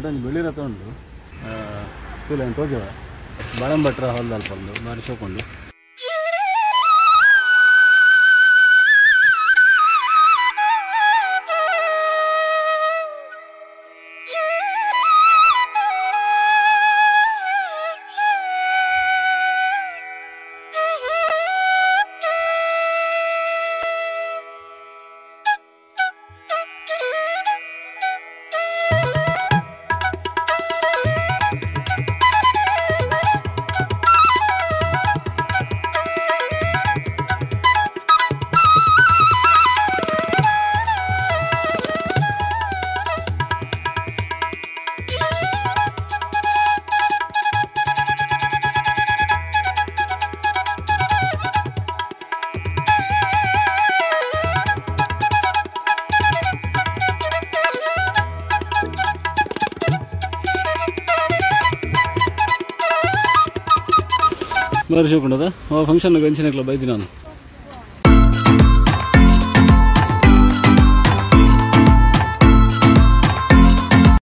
ಒಂದು ಬೆಳಿರ ತೊಗೊಂಡು ತುಲೆ ಅಂತ ತೋಜವ ಬಾಳಂಬಟ್ರ ಹೊಲ್ದಲ್ಪಂದು ಬಾರಿ ಶೋಕೊಂಡು ಬಾರಿ ಶೋಕೊಂಡದ ಫಂಕ್ಷನ್ಗೆ ಹಂಚಿನಕ್ಲ ಬೈದಿ ನಾನು